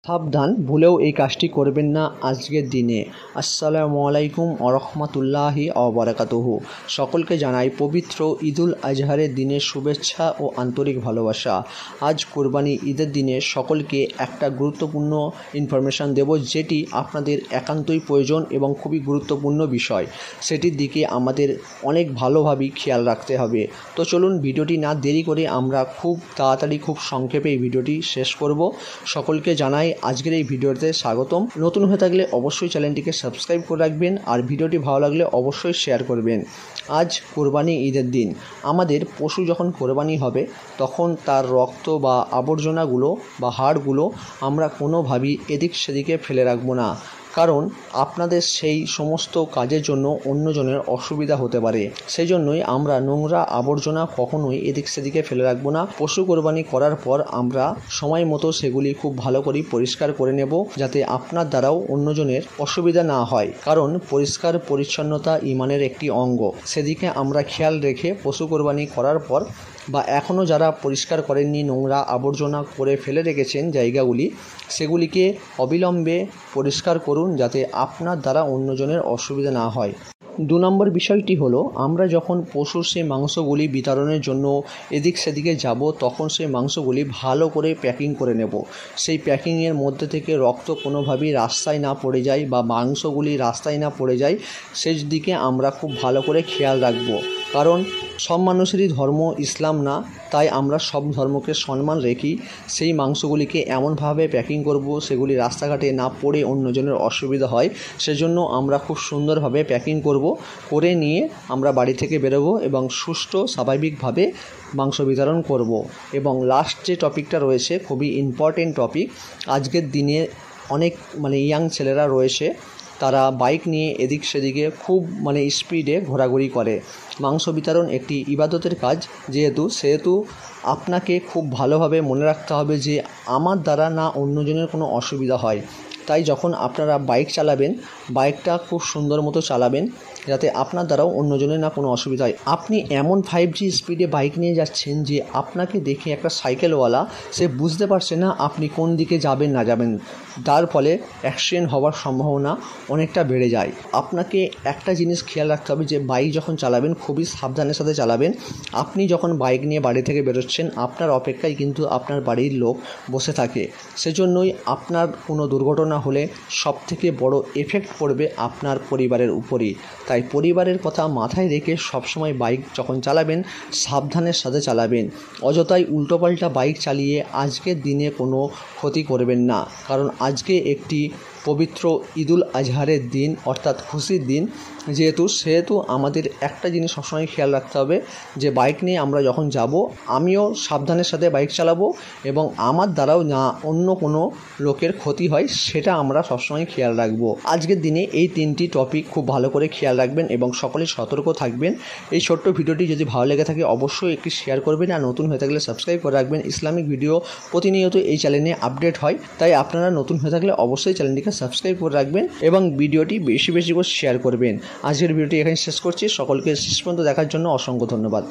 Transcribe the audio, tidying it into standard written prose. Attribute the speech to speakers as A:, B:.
A: সাবধান, ভুলেও এই কাজটি করবেন না আজকের দিনে। আসসালামু আলাইকুম ওয়া রাহমাতুল্লাহি ওয়া বারাকাতুহু। সকলকে জানাই পবিত্র ঈদুল আজহারের দিনের শুভেচ্ছা ও আন্তরিক ভালোবাসা। আজ কোরবানি ঈদের দিনে সকলকে একটা গুরুত্বপূর্ণ ইনফরমেশান দেব, যেটি আপনাদের একান্তই প্রয়োজন এবং খুবই গুরুত্বপূর্ণ বিষয়। সেটির দিকে আমাদের অনেক ভালোভাবেই খেয়াল রাখতে হবে। তো চলুন ভিডিওটি না দেরি করে আমরা খুব তাড়াতাড়ি খুব সংক্ষেপে এই ভিডিওটি শেষ করব। সকলকে জানাই আজকের এই ভিডিওতে স্বাগতম। নতুন হয়ে থাকলে অবশ্যই চ্যানেলটিকে সাবস্ক্রাইব করে রাখবেন আর ভিডিওটি ভালো লাগলে অবশ্যই শেয়ার করবেন। আজ কোরবানি ঈদের দিন। আমাদের পশু যখন কোরবানি হবে তখন তার রক্ত বা আবর্জনাগুলো বা হাড়গুলো আমরা কোনোভাবেই এদিক সেদিকে ফেলে রাখবো না, কারণ আপনাদের সেই সমস্ত কাজের জন্য অন্যজনের অসুবিধা হতে পারে। সেই জন্যই আমরা নোংরা আবর্জনা কখনোই এদিক সেদিকে ফেলে রাখবো না। পশু কোরবানি করার পর আমরা সময় মতো সেগুলি খুব ভালো করে পরিষ্কার করে নেব, যাতে আপনার দ্বারাও অন্যজনের অসুবিধা না হয়, কারণ পরিষ্কার পরিচ্ছন্নতা ঈমানের একটি অঙ্গ। সেদিকে আমরা খেয়াল রেখে পশু কোরবানি করার পর বা এখনও যারা পরিষ্কার করেননি, নোংরা আবর্জনা করে ফেলে রেখেছেন জায়গাগুলি, সেগুলিকে অবিলম্বে পরিষ্কার করুন, যাতে আপনার দ্বারা অন্যজনের অসুবিধা না হয়। 2 নম্বর বিষয়টি হলো, আমরা যখন পশুর সেই মাংসগুলি বিতরণের জন্য এদিক সেদিকে যাব, তখন সেই মাংসগুলি ভালো করে প্যাকিং করে নেব। সেই প্যাকিংয়ের মধ্যে থেকে রক্ত কোনোভাবেই রাস্তায় না পড়ে যায় বা মাংসগুলি রাস্তায় না পড়ে যায়, সেই দিকে আমরা খুব ভালো করে খেয়াল রাখব। কারণ সব মানুষেরই ধর্ম ইসলাম না, তাই আমরা সব ধর্মকে সম্মান রেখি সেই মাংসগুলিকে এমনভাবে প্যাকিং করব সেগুলি রাস্তাঘাটে না পড়ে অন্যজনের অসুবিধা হয়। সেজন্য আমরা খুব সুন্দরভাবে প্যাকিং করে নিয়ে আমরা বাড়ি থেকে বেরোবো এবং সুষ্ঠু স্বাভাবিকভাবে মাংস বিতরণ করব। এবং লাস্ট যে টপিকটা রয়েছে, খুবই ইম্পর্টেন্ট টপিক। আজকের দিনে অনেক ইয়াং ছেলেরা রয়েছে, তারা বাইক নিয়ে এদিক সেদিকে খুব স্পিডে ঘোরাঘুরি করে। মাংস বিতরণ একটি ইবাদতের কাজ সেহেতু আপনাকে খুব ভালোভাবে মনে রাখতে হবে যে আমার দ্বারা না অন্যজনের কোনো অসুবিধা হয়। তাই যখন আপনারা বাইক চালাবেন, বাইকটা খুব সুন্দর মতো চালাবেন, যাতে আপনার দ্বারাও অন্যজনের না কোনো অসুবিধা হয়। আপনি এমন 5G স্পিডে বাইক নিয়ে যাচ্ছেন যে আপনাকে দেখে একটা সাইকেলওয়ালা সে বুঝতে পারছে না আপনি কোন দিকে যাবেন না যাবেন, তার ফলে অ্যাক্সিডেন্ট হওয়ার সম্ভাবনা অনেকটা বেড়ে যায়। আপনাকে একটা জিনিস খেয়াল রাখতে হবে যে বাইক যখন চালাবেন খুবই সাবধানের সাথে চালাবেন। আপনি যখন বাইক নিয়ে বাড়ি থেকে বেরোচ্ছেন, আপনার অপেক্ষায় কিন্তু আপনার বাড়ির লোক বসে থাকে। সেজন্যই আপনার কোনো দুর্ঘটনা হলে সবথেকে বড় এফেক্ট পড়বে আপনার পরিবারের উপরই। তাই পরিবারের কথা মাথায় রেখে সবসময় বাইক যখন চালাবেন সাবধানের সাথে চালাবেন। অযথাই উল্টোপাল্টা বাইক চালিয়ে আজকের দিনে কোনো ক্ষতি করবেন না, কারণ আজকে একটি পবিত্র ঈদুল আজহারের দিন, অর্থাৎ খুশির দিন সেহেতু আমাদের একটা জিনিস সবসময় খেয়াল রাখতে হবে যে বাইক নিয়ে আমরা যখন যাব, আমিও সাবধানের সাথে বাইক চালাবো এবং আমার দ্বারাও না অন্য কোনো লোকের ক্ষতি হয়, সেটা আমরা সবসময় খেয়াল রাখবো। আজকের দিনে এই 3টি টপিক খুব ভালো করে খেয়াল রাখবেন এবং সকলেই সতর্ক থাকবেন। এই ছোট্ট ভিডিওটি যদি ভালো লেগে থাকে অবশ্যই একটি শেয়ার করবেন আর নতুন হয়ে থাকলে সাবস্ক্রাইব করে রাখবেন। ইসলামিক ভিডিও প্রতিনিয়ত এই চ্যানেলে আপডেট হয়, তাই আপনারা নতুন হয়ে থাকলে অবশ্যই চ্যানেলটিকে সাবস্ক্রাইব করে রাখবেন এবং ভিডিওটি বেশি বেশি করে শেয়ার করবেন। আজকের ভিডিওটি এখানে শেষ করছি। সকলকে শেষ পর্যন্ত দেখার জন্য অসংখ্য ধন্যবাদ।